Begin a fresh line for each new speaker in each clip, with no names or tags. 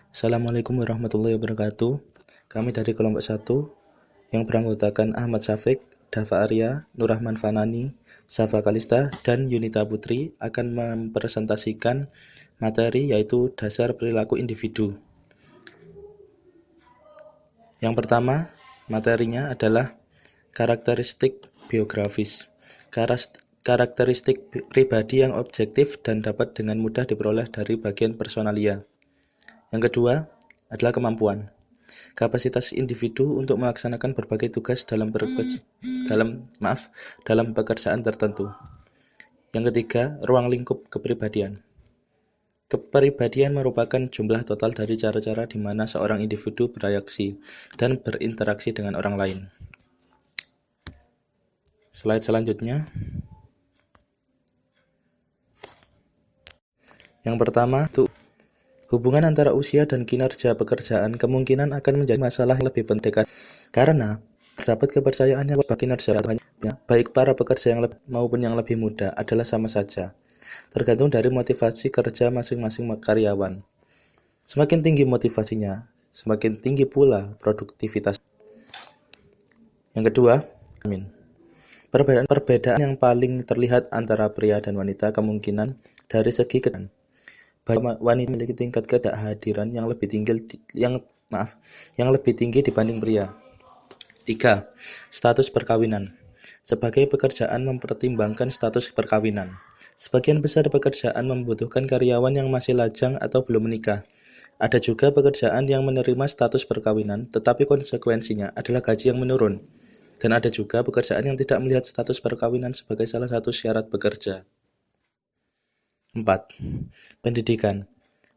Assalamualaikum warahmatullahi wabarakatuh. Kami dari kelompok 1 yang beranggotakan Ahmad Syafiq, Dava Arya, Nurrahman Fanani, Safa Kalista, dan Yunita Putri akan mempresentasikan materi yaitu dasar perilaku individu. Yang pertama, materinya adalah karakteristik biografis. Karakteristik pribadi yang objektif dan dapat dengan mudah diperoleh dari bagian personalia. Yang kedua adalah kemampuan. Kapasitas individu untuk melaksanakan berbagai tugas dalam pekerjaan tertentu. Yang ketiga, ruang lingkup kepribadian. Kepribadian merupakan jumlah total dari cara-cara di mana seorang individu bereaksi dan berinteraksi dengan orang lain. Slide selanjutnya. Yang pertama, hubungan antara usia dan kinerja pekerjaan kemungkinan akan menjadi masalah yang lebih penting karena terdapat kepercayaan yang bahwa kinerja baik para pekerja maupun yang lebih muda adalah sama saja, tergantung dari motivasi kerja masing-masing karyawan. Semakin tinggi motivasinya, semakin tinggi pula produktivitas. Yang kedua, perbedaan yang paling terlihat antara pria dan wanita kemungkinan dari segi kedan. Bahwa wanita memiliki tingkat kehadiran yang lebih tinggi dibanding pria. 3. Status perkawinan. Sebagai pekerjaan mempertimbangkan status perkawinan. Sebagian besar pekerjaan membutuhkan karyawan yang masih lajang atau belum menikah. Ada juga pekerjaan yang menerima status perkawinan, tetapi konsekuensinya adalah gaji yang menurun. Dan ada juga pekerjaan yang tidak melihat status perkawinan sebagai salah satu syarat bekerja. 4. Pendidikan.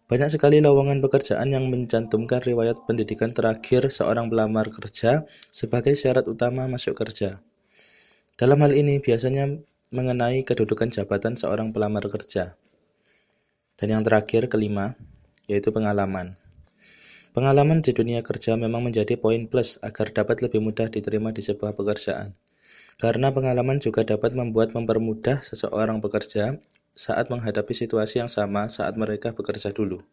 Banyak sekali lowongan pekerjaan yang mencantumkan riwayat pendidikan terakhir seorang pelamar kerja sebagai syarat utama masuk kerja. Dalam hal ini biasanya mengenai kedudukan jabatan seorang pelamar kerja. Dan yang terakhir, kelima, yaitu pengalaman. Pengalaman di dunia kerja memang menjadi poin plus agar dapat lebih mudah diterima di sebuah pekerjaan. Karena pengalaman juga dapat mempermudah seseorang bekerja saat menghadapi situasi yang sama saat mereka bekerja dulu.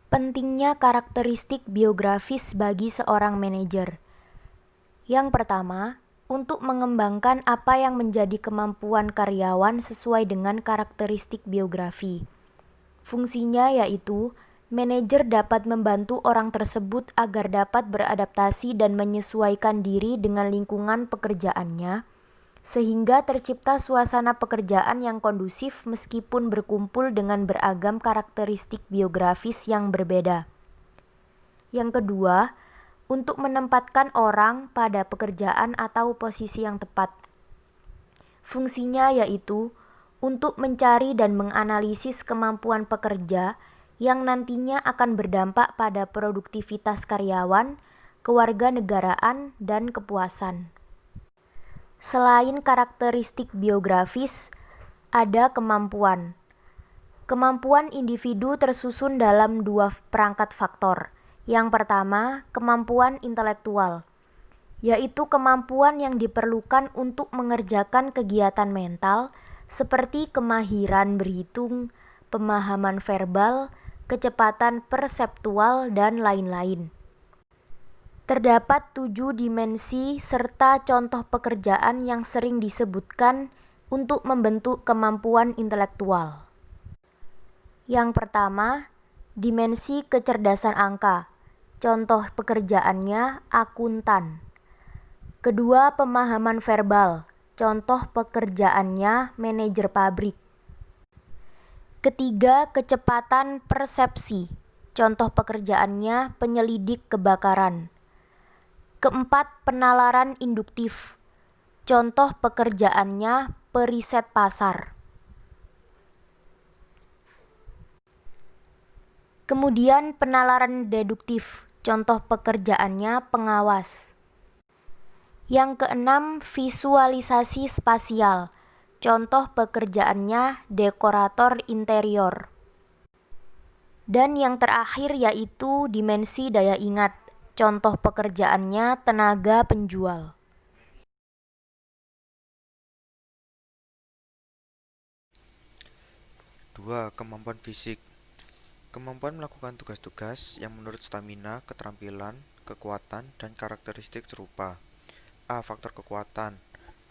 Pentingnya karakteristik biografis bagi seorang manajer. Yang pertama, untuk mengembangkan apa yang menjadi kemampuan karyawan sesuai dengan karakteristik biografi. Fungsinya yaitu manajer dapat membantu orang tersebut agar dapat beradaptasi dan menyesuaikan diri dengan lingkungan pekerjaannya, sehingga tercipta suasana pekerjaan yang kondusif meskipun berkumpul dengan beragam karakteristik biografis yang berbeda. Yang kedua, untuk menempatkan orang pada pekerjaan atau posisi yang tepat. Fungsinya yaitu untuk mencari dan menganalisis kemampuan pekerja yang nantinya akan berdampak pada produktivitas karyawan, kewarganegaraan, dan kepuasan. Selain karakteristik biografis, ada kemampuan. Kemampuan individu tersusun dalam dua perangkat faktor. Yang pertama, kemampuan intelektual, yaitu kemampuan yang diperlukan untuk mengerjakan kegiatan mental seperti kemahiran berhitung, pemahaman verbal, kecepatan perseptual, dan lain-lain. Terdapat 7 dimensi serta contoh pekerjaan yang sering disebutkan untuk membentuk kemampuan intelektual. Yang pertama, dimensi kecerdasan angka. Contoh pekerjaannya akuntan. Kedua, pemahaman verbal. Contoh pekerjaannya manajer pabrik. Ketiga, kecepatan persepsi. Contoh pekerjaannya penyelidik kebakaran. Keempat, penalaran induktif. Contoh pekerjaannya periset pasar. Kemudian penalaran deduktif. Contoh pekerjaannya pengawas. Yang keenam, visualisasi spasial. Contoh pekerjaannya dekorator interior. Dan yang terakhir yaitu dimensi daya ingat. Contoh pekerjaannya tenaga penjual.
2. Kemampuan fisik. Kemampuan melakukan tugas-tugas yang menurut stamina, keterampilan, kekuatan, dan karakteristik serupa. A. Faktor kekuatan.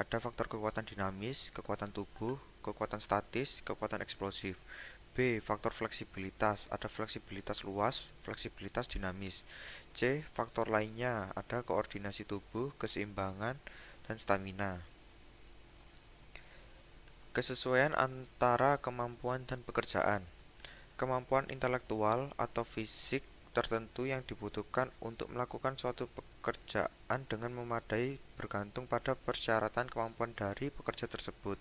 Ada faktor kekuatan dinamis, kekuatan tubuh, kekuatan statis, kekuatan eksplosif. B. Faktor fleksibilitas. Ada fleksibilitas luas, fleksibilitas dinamis. C. Faktor lainnya. Ada koordinasi tubuh, keseimbangan, dan stamina. Kesesuaian antara kemampuan dan pekerjaan. Kemampuan intelektual atau fisik tertentu yang dibutuhkan untuk melakukan suatu pekerjaan dengan memadai bergantung pada persyaratan kemampuan dari pekerja tersebut.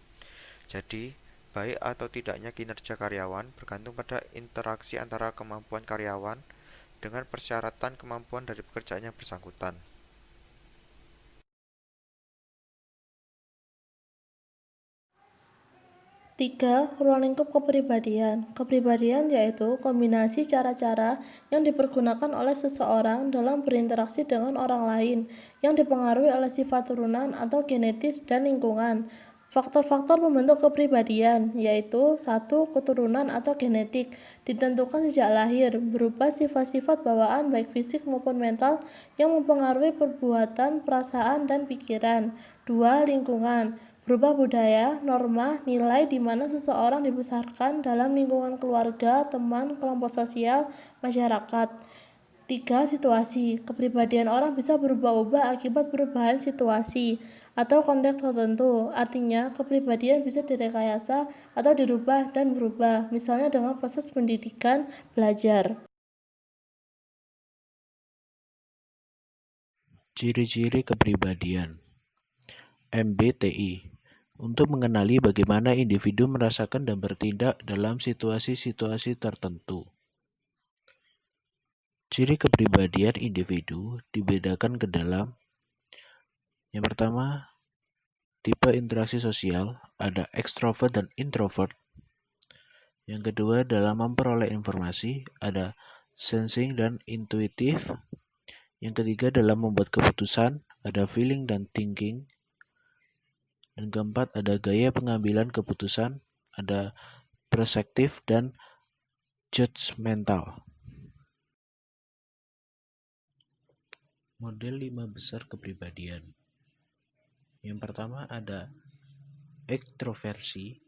Jadi, baik atau tidaknya kinerja karyawan bergantung pada interaksi antara kemampuan karyawan dengan persyaratan kemampuan dari pekerjaan yang bersangkutan.
3. Ruang lingkup kepribadian. Kepribadian yaitu kombinasi cara-cara yang dipergunakan oleh seseorang dalam berinteraksi dengan orang lain yang dipengaruhi oleh sifat turunan atau genetis dan lingkungan. Faktor-faktor pembentuk kepribadian yaitu 1. Keturunan atau genetik ditentukan sejak lahir berupa sifat-sifat bawaan baik fisik maupun mental yang mempengaruhi perbuatan, perasaan, dan pikiran. 2. Lingkungan berupa budaya, norma, nilai di mana seseorang dibesarkan dalam lingkungan keluarga, teman, kelompok sosial, masyarakat. 3. Situasi. Kepribadian orang bisa berubah-ubah akibat perubahan situasi atau konteks tertentu. Artinya, kepribadian bisa direkayasa atau dirubah dan berubah, misalnya dengan proses pendidikan, belajar.
Ciri-ciri kepribadian MBTI untuk mengenali bagaimana individu merasakan dan bertindak dalam situasi-situasi tertentu. Ciri kepribadian individu dibedakan ke dalam yang pertama, tipe interaksi sosial, ada ekstrovert dan introvert. Yang kedua, dalam memperoleh informasi, ada sensing dan intuitif. Yang ketiga, dalam membuat keputusan, ada feeling dan thinking. Dan keempat, ada gaya pengambilan keputusan, ada perspektif dan judgmental. Model 5 besar kepribadian. Yang pertama ada ekstroversi,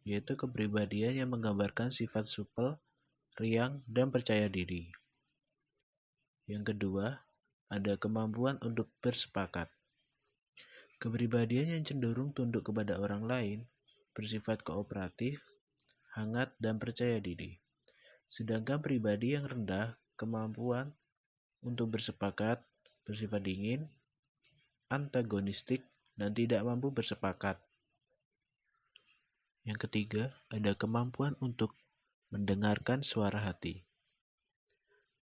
yaitu kepribadian yang menggambarkan sifat supel, riang, dan percaya diri. Yang kedua, ada kemampuan untuk bersepakat. Kepribadian yang cenderung tunduk kepada orang lain, bersifat kooperatif, hangat, dan percaya diri. Sedangkan pribadi yang rendah kemampuan untuk bersepakat, bersifat dingin, antagonistik, dan tidak mampu bersepakat. Yang ketiga, ada kemampuan untuk mendengarkan suara hati.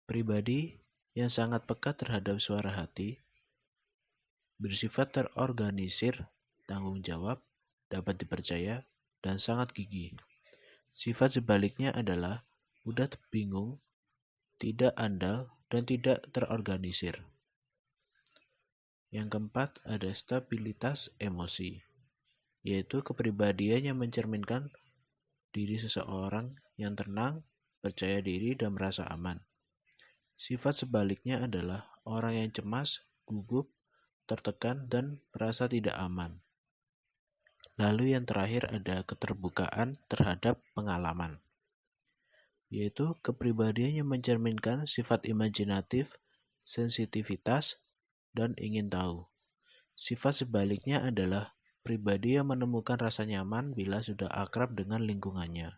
Pribadi yang sangat peka terhadap suara hati, bersifat terorganisir, tanggung jawab, dapat dipercaya, dan sangat gigih. Sifat sebaliknya adalah mudah bingung, tidak andal, dan tidak terorganisir. Yang keempat, ada stabilitas emosi, yaitu kepribadian yang mencerminkan diri seseorang yang tenang, percaya diri, dan merasa aman. Sifat sebaliknya adalah orang yang cemas, gugup, tertekan, dan merasa tidak aman. Lalu yang terakhir ada keterbukaan terhadap pengalaman, yaitu kepribadian yang mencerminkan sifat imajinatif, sensitivitas, dan ingin tahu. Sifat sebaliknya adalah pribadi yang menemukan rasa nyaman bila sudah akrab dengan lingkungannya.